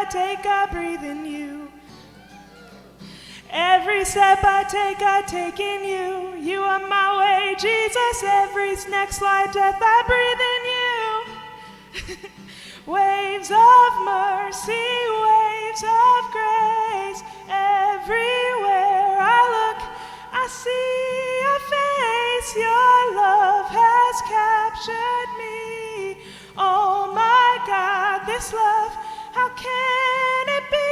take, I breathe in you. Every step I take in you. You are my way, Jesus. Every next light, death, I breathe in you. Waves of mercy, waves of grace. Everywhere I look, I see your face. Your love has captured me. Oh my God, this love, how can it be?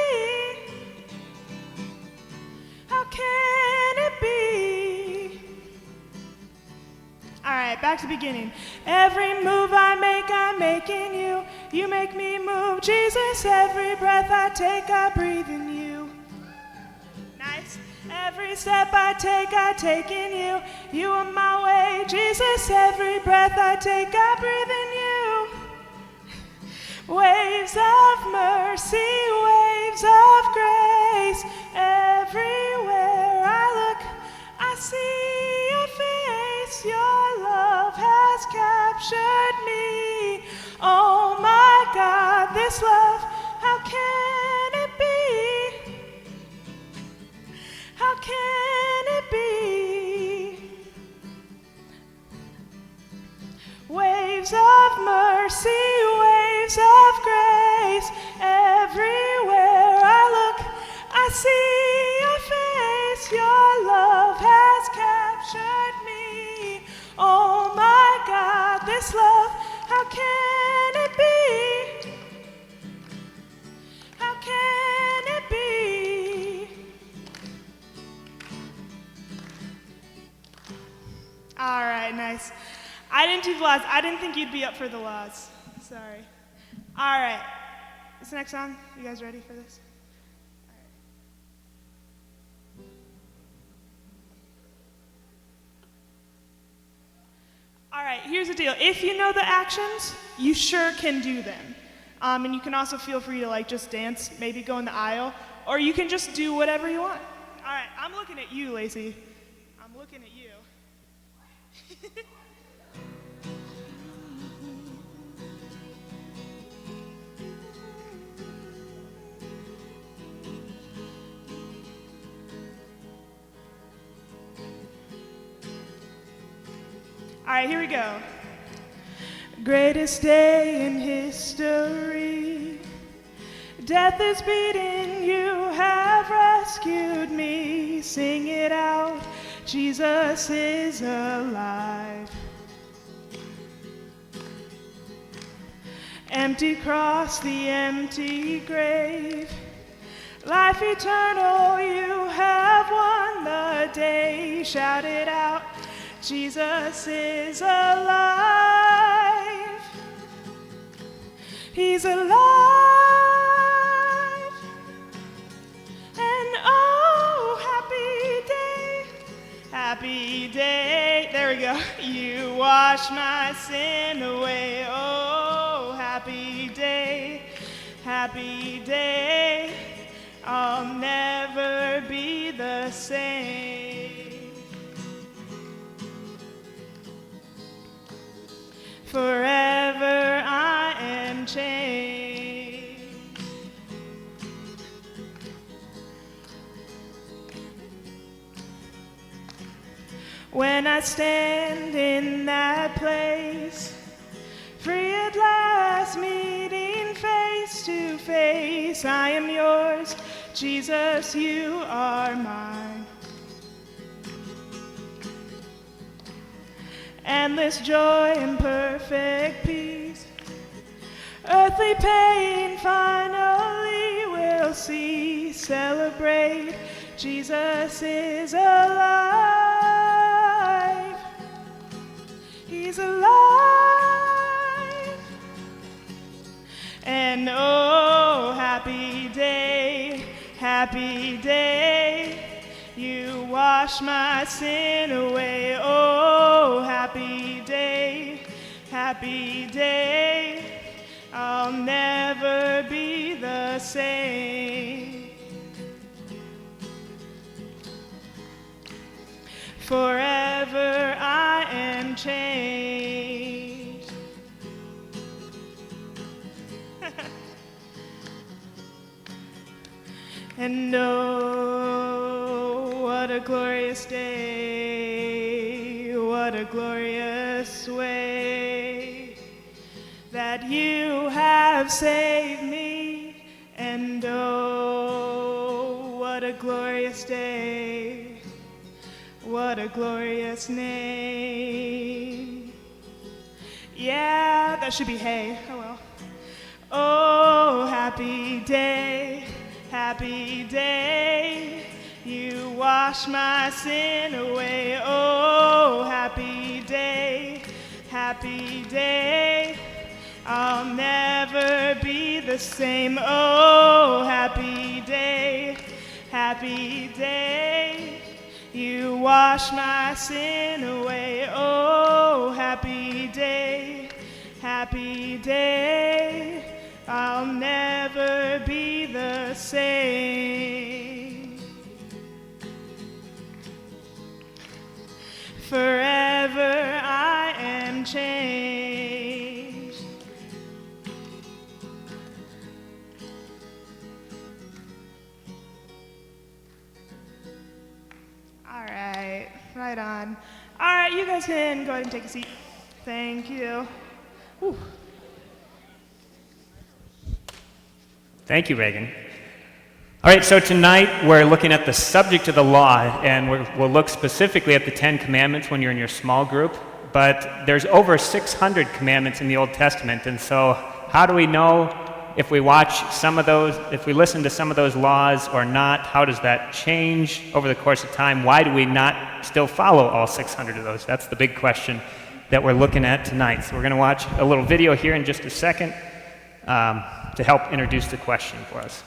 How can it be? All right, back to the beginning. Every move I make in you. You make me move, Jesus. Every breath I breathe in you. Nice. Every step I take in you. You are my way, Jesus. Every breath I breathe in you. Waves of mercy, waves of grace. Everywhere I look, I see your face. Your love has captured me. Oh my God, this love, how can it be? How can it be? Waves of mercy, waves of grace. Everywhere I look, I see your face. Your love has captured me. Oh my God, this love, how can it be? How can it be? All right, nice. I didn't do the laws. I didn't think you'd be up for the laws. Sorry. All right. This next song, you guys ready for this? All right, here's the deal. If you know the actions, you sure can do them. And you can also feel free to just dance, maybe go in the aisle, or you can just do whatever you want. All right, I'm looking at you, Lacey. I'm looking at you. All right, here we go. Greatest day in history. Death is beaten, you have rescued me. Sing it out, Jesus is alive. Empty cross, the empty grave. Life eternal, you have won the day. Shout it out, Jesus is alive. He's alive. And oh, happy day. There we go. You wash my sin away. Oh, happy day. I'll never be the same. Forever I am changed. When I stand in that place, free at last, meeting face to face, I am yours, Jesus, you are mine. Endless joy and perfect peace, earthly pain finally will cease. Celebrate, Jesus is alive. He's alive. And oh, happy day, you wash my sin away. Oh, happy day, I'll never be the same. Forever I am changed. And oh, what a glorious day, what a glorious way that you have saved me. And oh, what a glorious day, what a glorious name. Yeah, that should be hey, oh well. Oh, happy day, you wash my sin away. Oh, happy day, I'll never be the same. Oh, happy day, you wash my sin away. Oh, happy day, I'll never be the same. Forever I am changed. All right, right on. All right, you guys can go ahead and take a seat. Thank you. Whew. Thank you, Reagan. All right, so tonight we're looking at the subject of the law, and we'll look specifically at the 10 Commandments when you're in your small group, but there's over 600 commandments in the Old Testament, and so how do we know if we watch some of those, if we listen to some of those laws or not? How does that change over the course of time? Why do we not still follow all 600 of those? That's the big question that we're looking at tonight. So we're going to watch a little video here in just a second to help introduce the question for us.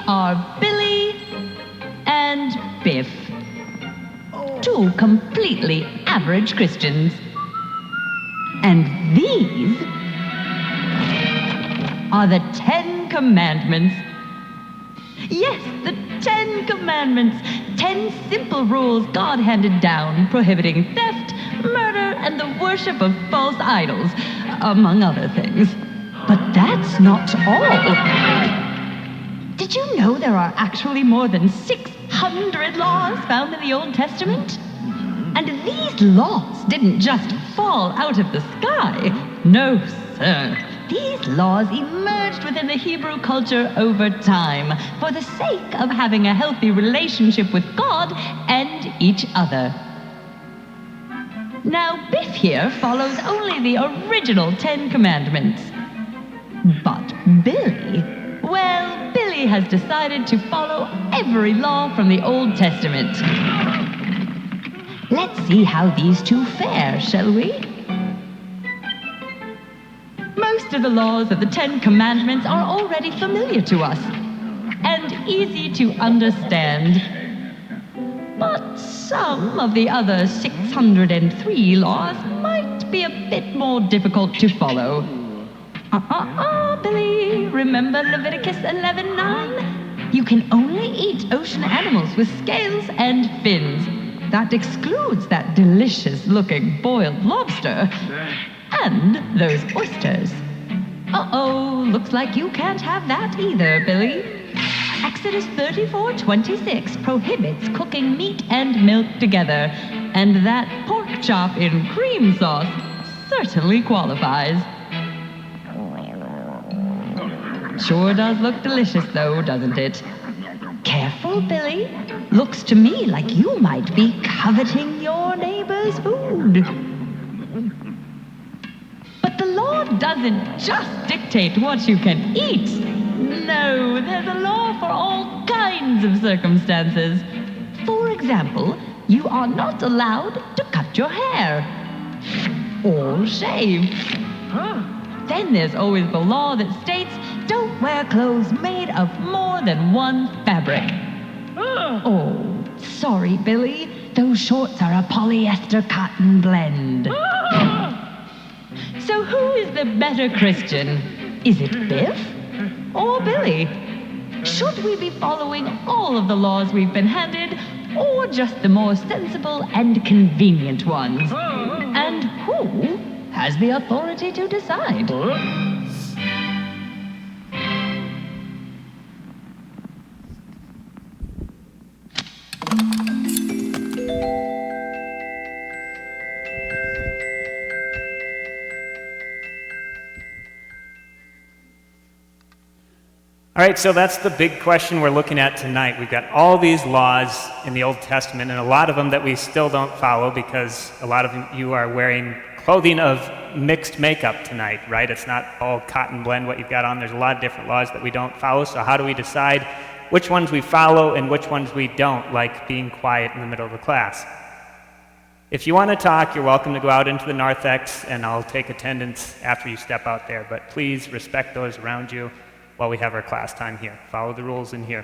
Are Billy and Biff, two completely average Christians. And these are the 10 Commandments. Yes, the 10 Commandments. 10 simple rules God handed down, prohibiting theft, murder, and the worship of false idols, among other things. But that's not all. Did you know there are actually more than 600 laws found in the Old Testament? And these laws didn't just fall out of the sky. No, sir. These laws emerged within the Hebrew culture over time for the sake of having a healthy relationship with God and each other. Now, Biff here follows only the original 10 Commandments. But Billy, well, Billy has decided to follow every law from the Old Testament. Let's see how these two fare, shall we? Most of the laws of the 10 Commandments are already familiar to us and easy to understand. But some of the other 603 laws might be a bit more difficult to follow. Billy, remember Leviticus 11:9? You can only eat ocean animals with scales and fins. That excludes that delicious-looking boiled lobster and those oysters. Looks like you can't have that either, Billy. Exodus 34:26 prohibits cooking meat and milk together, and that pork chop in cream sauce certainly qualifies. Sure does look delicious, though, doesn't it? Careful, Billy. Looks to me like you might be coveting your neighbor's food. But the law doesn't just dictate what you can eat. No, there's a law for all kinds kinds of circumstances. For example, you are not allowed to cut your hair or shave. Then there's always the law that states don't wear clothes made of more than one fabric. Oh, sorry, Billy. Those shorts are a polyester cotton blend. So who is the better Christian? Is it Biff or Billy? Should we be following all of the laws we've been handed, or just the more sensible and convenient ones? And who has the authority to decide? All right, so that's the big question we're looking at tonight. We've got all these laws in the Old Testament, and a lot of them that we still don't follow because a lot of you are wearing clothing of mixed makeup tonight, right? It's not all cotton blend what you've got on. There's a lot of different laws that we don't follow, so how do we decide which ones we follow and which ones we don't, like being quiet in the middle of a class? If you want to talk, you're welcome to go out into the narthex, and I'll take attendance after you step out there, but please respect those around you while we have our class time here. Follow the rules in here.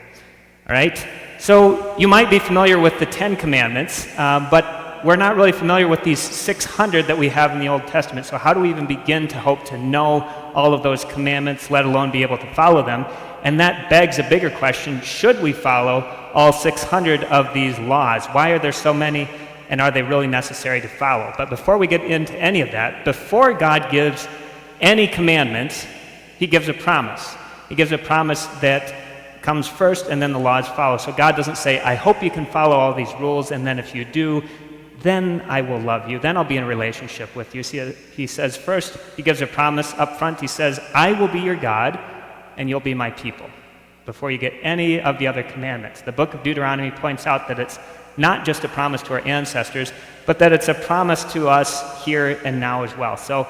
All right? So you might be familiar with the 10 Commandments, but we're not really familiar with these 600 that we have in the Old Testament. So how do we even begin to hope to know all of those commandments, let alone be able to follow them? And that begs a bigger question. Should we follow all 600 of these laws? Why are there so many, and are they really necessary to follow? But before we get into any of that, before God gives any commandments, he gives a promise. He gives a promise that comes first and then the laws follow. So God doesn't say, I hope you can follow all these rules, and then if you do, then I will love you. Then I'll be in a relationship with you. See, he says first, he gives a promise up front. He says, I will be your God and you'll be my people, before you get any of the other commandments. The book of Deuteronomy points out that it's not just a promise to our ancestors, but that it's a promise to us here and now as well. So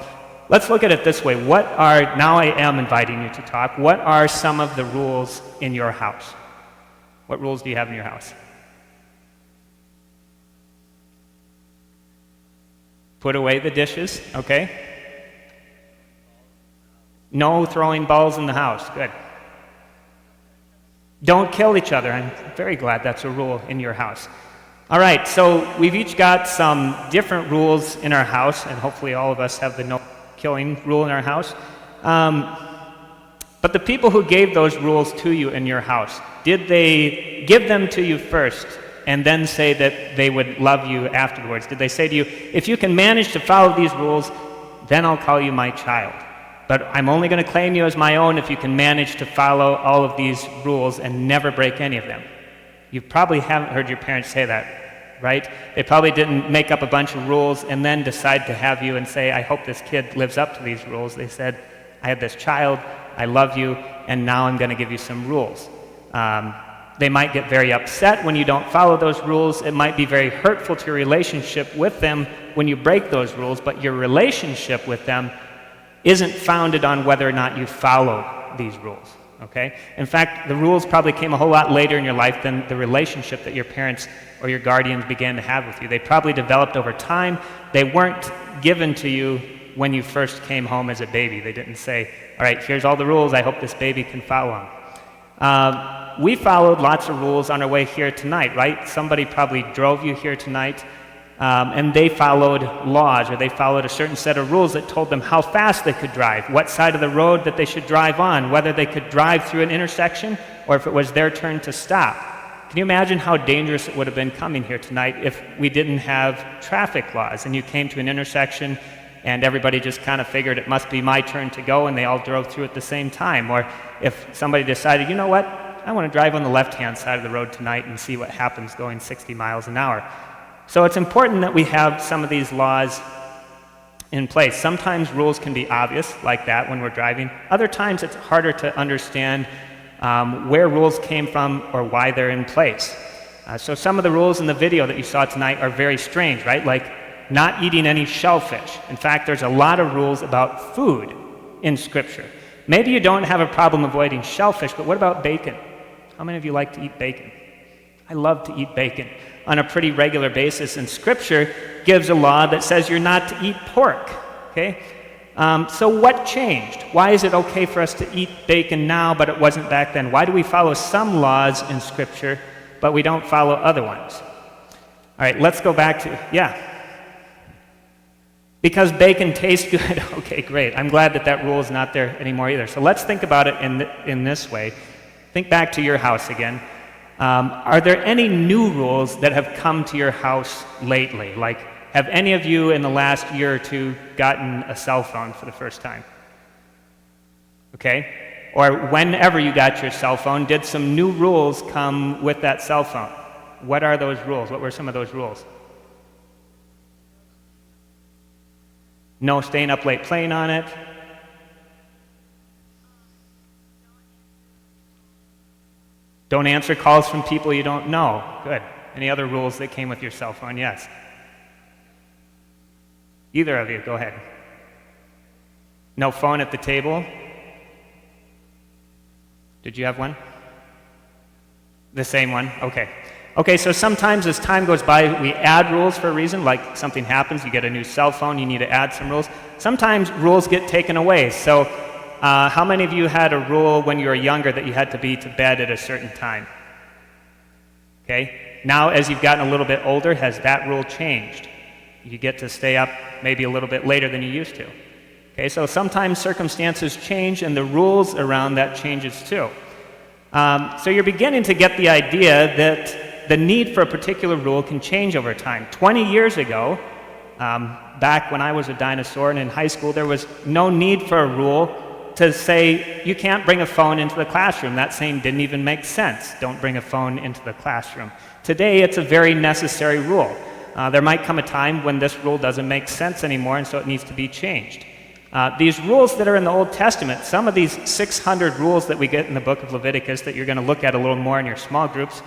let's look at it this way. Now I am inviting you to talk. What are some of the rules in your house? What rules do you have in your house? Put away the dishes, okay? No throwing balls in the house, good. Don't kill each other. I'm very glad that's a rule in your house. All right, so we've each got some different rules in our house, and hopefully all of us have the no killing rule in our house. But the people who gave those rules to you in your house, did they give them to you first and then say that they would love you afterwards? Did they say to you, if you can manage to follow these rules, then I'll call you my child? But I'm only going to claim you as my own if you can manage to follow all of these rules and never break any of them. You probably haven't heard your parents say that, right? They probably didn't make up a bunch of rules and then decide to have you and say, I hope this kid lives up to these rules. They said, I have this child, I love you, and now I'm going to give you some rules. They might get very upset when you don't follow those rules. It might be very hurtful to your relationship with them when you break those rules, but your relationship with them isn't founded on whether or not you follow these rules, okay? In fact, the rules probably came a whole lot later in your life than the relationship that your parents or your guardians began to have with you. They probably developed over time. They weren't given to you when you first came home as a baby. They didn't say, all right, here's all the rules, I hope this baby can follow them. We followed lots of rules on our way here tonight, right? Somebody probably drove you here tonight, and they followed laws, or they followed a certain set of rules that told them how fast they could drive, what side of the road that they should drive on, whether they could drive through an intersection, or if it was their turn to stop. Can you imagine how dangerous it would have been coming here tonight if we didn't have traffic laws, and you came to an intersection and everybody just kind of figured it must be my turn to go, and they all drove through at the same time? Or if somebody decided, you know what, I want to drive on the left-hand side of the road tonight and see what happens going 60 miles an hour. So it's important that we have some of these laws in place. Sometimes rules can be obvious like that when we're driving. Other times it's harder to understand where rules came from or why they're in place. So some of the rules in the video that you saw tonight are very strange, right? Like not eating any shellfish. In fact, there's a lot of rules about food in Scripture. Maybe you don't have a problem avoiding shellfish, but what about bacon? How many of you like to eat bacon? I love to eat bacon on a pretty regular basis, and Scripture gives a law that says you're not to eat pork, okay? So what changed? Why is it okay for us to eat bacon now, but it wasn't back then? Why do we follow some laws in Scripture, but we don't follow other ones? All right, let's go back to, because bacon tastes good. Okay, great. I'm glad that rule is not there anymore either. So let's think about it in this way. Think back to your house again. Are there any new rules that have come to your house lately? Like, have any of you in the last year or two gotten a cell phone for the first time? Okay? Or whenever you got your cell phone, did some new rules come with that cell phone? What are those rules? What were some of those rules? No staying up late playing on it. Don't answer calls from people you don't know. Good. Any other rules that came with your cell phone? Yes. Either of you, go ahead. No phone at the table? Did you have one? The same one? Okay. Okay, so sometimes as time goes by, we add rules for a reason, like something happens, you get a new cell phone, you need to add some rules. Sometimes rules get taken away. So how many of you had a rule when you were younger that you had to be to bed at a certain time? Okay. Now, as you've gotten a little bit older, has that rule changed? You get to stay up maybe a little bit later than you used to. Okay, so sometimes circumstances change and the rules around that changes too. So you're beginning to get the idea that the need for a particular rule can change over time. 20 years ago, back when I was a dinosaur and in high school, there was no need for a rule to say you can't bring a phone into the classroom. That saying didn't even make sense. Don't bring a phone into the classroom. Today, it's a very necessary rule. There might come a time when this rule doesn't make sense anymore, and so it needs to be changed. These rules that are in the Old Testament, some of these 600 rules that we get in the book of Leviticus that you're going to look at a little more in your small groups,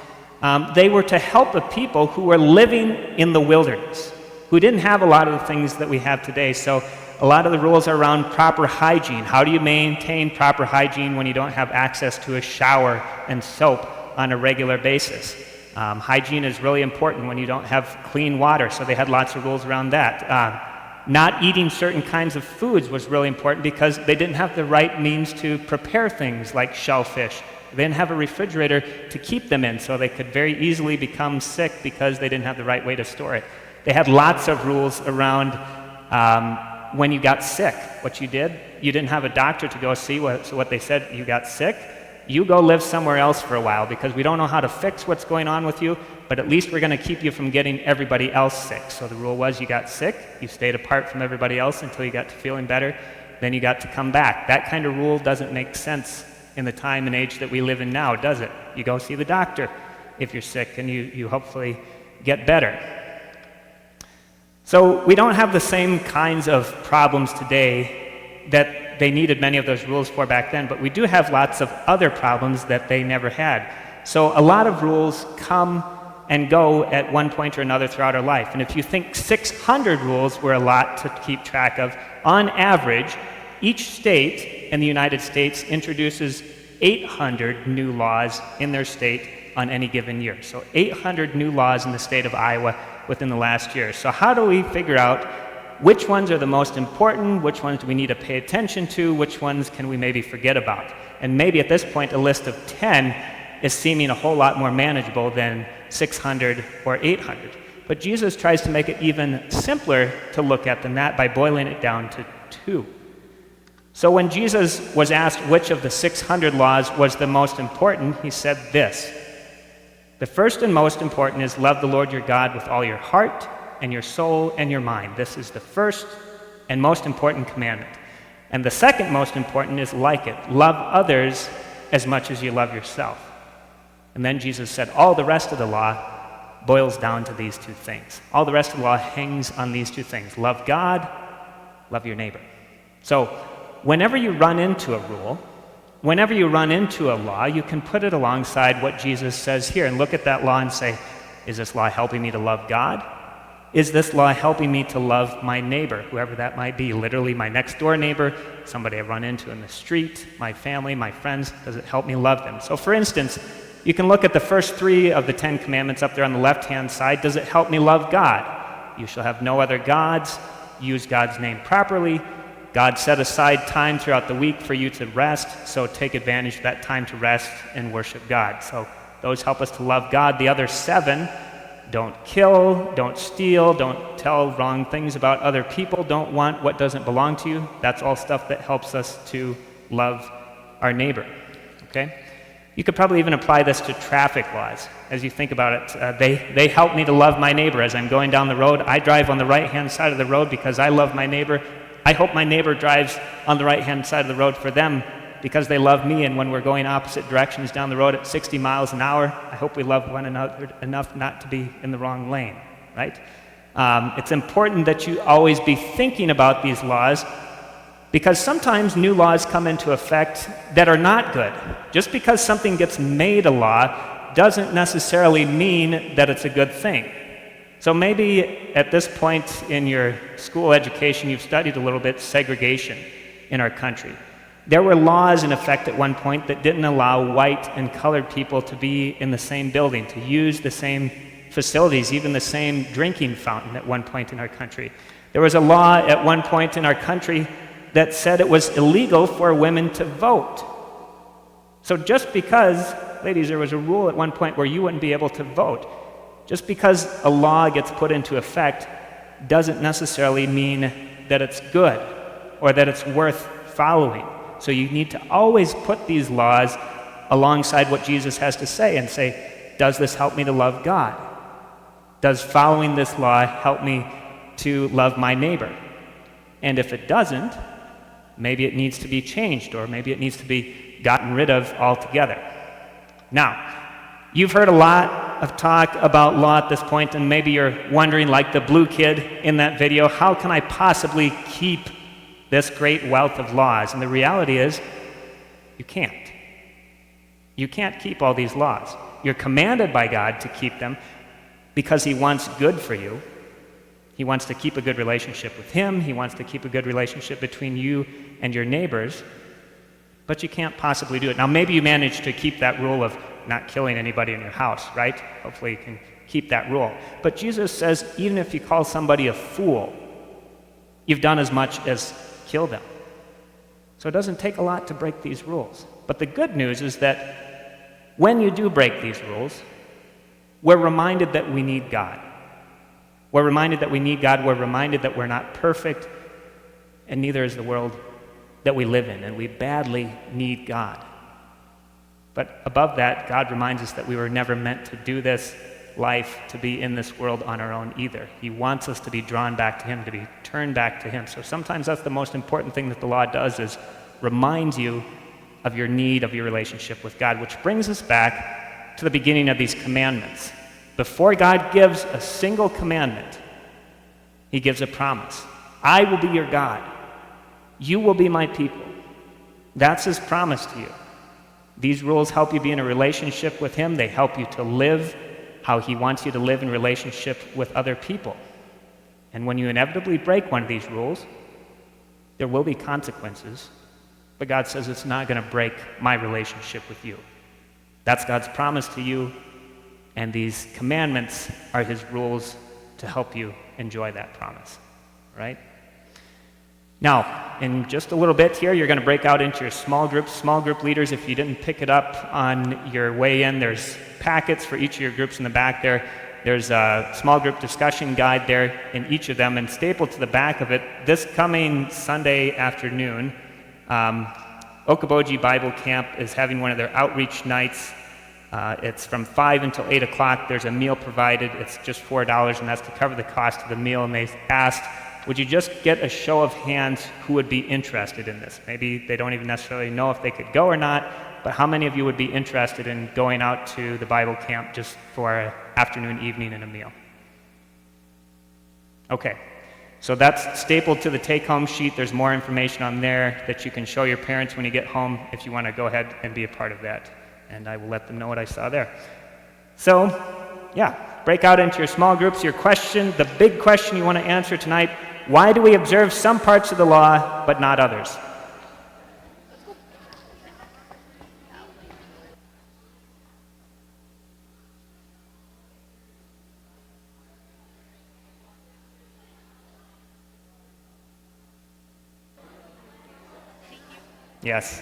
they were to help the people who were living in the wilderness, who didn't have a lot of the things that we have today. So a lot of the rules are around proper hygiene. How do you maintain proper hygiene when you don't have access to a shower and soap on a regular basis? Hygiene is really important when you don't have clean water, so they had lots of rules around that. Not eating certain kinds of foods was really important because they didn't have the right means to prepare things like shellfish. They didn't have a refrigerator to keep them in, so they could very easily become sick because they didn't have the right way to store it. They had lots of rules around when you got sick, what you did. You didn't have a doctor to go see, so what they said, you got sick, you go live somewhere else for a while because we don't know how to fix what's going on with you, but at least we're going to keep you from getting everybody else sick. So the rule was you got sick, you stayed apart from everybody else until you got to feeling better, then you got to come back. That kind of rule doesn't make sense in the time and age that we live in now, does it? You go see the doctor if you're sick and you hopefully get better. So we don't have the same kinds of problems today that they needed many of those rules for back then, but we do have lots of other problems that they never had. So a lot of rules come and go at one point or another throughout our life. And if you think 600 rules were a lot to keep track of, on average, each state in the United States introduces 800 new laws in their state on any given year. So 800 new laws in the state of Iowa within the last year. So how do we figure out which ones are the most important, which ones do we need to pay attention to, which ones can we maybe forget about? And maybe at this point a list of 10 is seeming a whole lot more manageable than 600 or 800. But Jesus tries to make it even simpler to look at than that by boiling it down to 2. So when Jesus was asked which of the 600 laws was the most important, he said this: the first and most important is love the Lord your God with all your heart and your soul and your mind. This is the first and most important commandment. And the second most important is like it: love others as much as you love yourself. And then Jesus said all the rest of the law boils down to these 2 things. All the rest of the law hangs on these 2 things: love God, love your neighbor. So whenever you run into a rule, whenever you run into a law, you can put it alongside what Jesus says here and look at that law and say, is this law helping me to love God? Is this law helping me to love my neighbor, whoever that might be, literally my next door neighbor, somebody I run into in the street, my family, my friends? Does it help me love them? So for instance, You can look at the first 3 of the 10 commandments up there on the left-hand side. Does it help me love God? You shall have no other gods. Use God's name properly. God set aside time throughout the week for you to rest, so take advantage of that time to rest and worship God. So those help us to love God. The other 7, don't kill, don't steal, don't tell wrong things about other people, don't want what doesn't belong to you. That's all stuff that helps us to love our neighbor, okay? You could probably even apply this to traffic laws. As you think about it, they help me to love my neighbor. As I'm going down the road, I drive on the right-hand side of the road because I love my neighbor. I hope my neighbor drives on the right-hand side of the road for them because they love me, and when we're going opposite directions down the road at 60 miles an hour, I hope we love one another enough not to be in the wrong lane, right? It's important that you always be thinking about these laws, because sometimes new laws come into effect that are not good. Just because something gets made a law doesn't necessarily mean that it's a good thing. So maybe at this point in your school education, you've studied a little bit segregation in our country. There were laws in effect at one point that didn't allow white and colored people to be in the same building, to use the same facilities, even the same drinking fountain at one point in our country. There was a law at one point in our country that said it was illegal for women to vote. So just because, ladies, there was a rule at one point where you wouldn't be able to vote, just because a law gets put into effect doesn't necessarily mean that it's good or that it's worth following. So you need to always put these laws alongside what Jesus has to say and say, does this help me to love God? Does following this law help me to love my neighbor? And if it doesn't, maybe it needs to be changed, or maybe it needs to be gotten rid of altogether. Now, you've heard a lot of talk about law at this point, and maybe you're wondering, like the blue kid in that video, how can I possibly keep this great wealth of laws? And the reality is, you can't. You can't keep all these laws. You're commanded by God to keep them because He wants good for you. He wants to keep a good relationship with Him. He wants to keep a good relationship between you and your neighbors. But you can't possibly do it. Now, maybe you manage to keep that rule of not killing anybody in your house, right? Hopefully you can keep that rule. But Jesus says, even if you call somebody a fool, you've done as much as kill them. So it doesn't take a lot to break these rules. But the good news is that when you do break these rules, we're reminded that we need God. We're reminded that we need God. We're reminded that we're not perfect, and neither is the world that we live in, and we badly need God. But above that, God reminds us that we were never meant to do this life, to be in this world on our own either. He wants us to be drawn back to Him, to be turned back to Him. So sometimes that's the most important thing that the law does, is reminds you of your need of your relationship with God, which brings us back to the beginning of these commandments. Before God gives a single commandment, He gives a promise. I will be your God. You will be my people. That's His promise to you. These rules help you be in a relationship with Him. They help you to live how He wants you to live in relationship with other people. And when you inevitably break one of these rules, there will be consequences. But God says it's not going to break my relationship with you. That's God's promise to you. And these commandments are His rules to help you enjoy that promise, right? Now, in just a little bit here, you're going to break out into your small groups. Small group leaders, if you didn't pick it up on your way in, there's packets for each of your groups in the back there. There's a small group discussion guide there in each of them, and stapled to the back of it, this coming Sunday afternoon, Okoboji Bible Camp is having one of their outreach nights. It's from 5 until 8 o'clock. There's a meal provided. It's just $4, and that's to cover the cost of the meal. And they asked, would you just get a show of hands who would be interested in this? Maybe they don't even necessarily know if they could go or not, but how many of you would be interested in going out to the Bible camp just for an afternoon, evening, and a meal? Okay, so that's stapled to the take-home sheet. There's more information on there that you can show your parents when you get home if you want to go ahead and be a part of that. And I will let them know what I saw there. So, yeah, break out into your small groups. Your question, the big question you want to answer tonight, why do we observe some parts of the law but not others? Yes.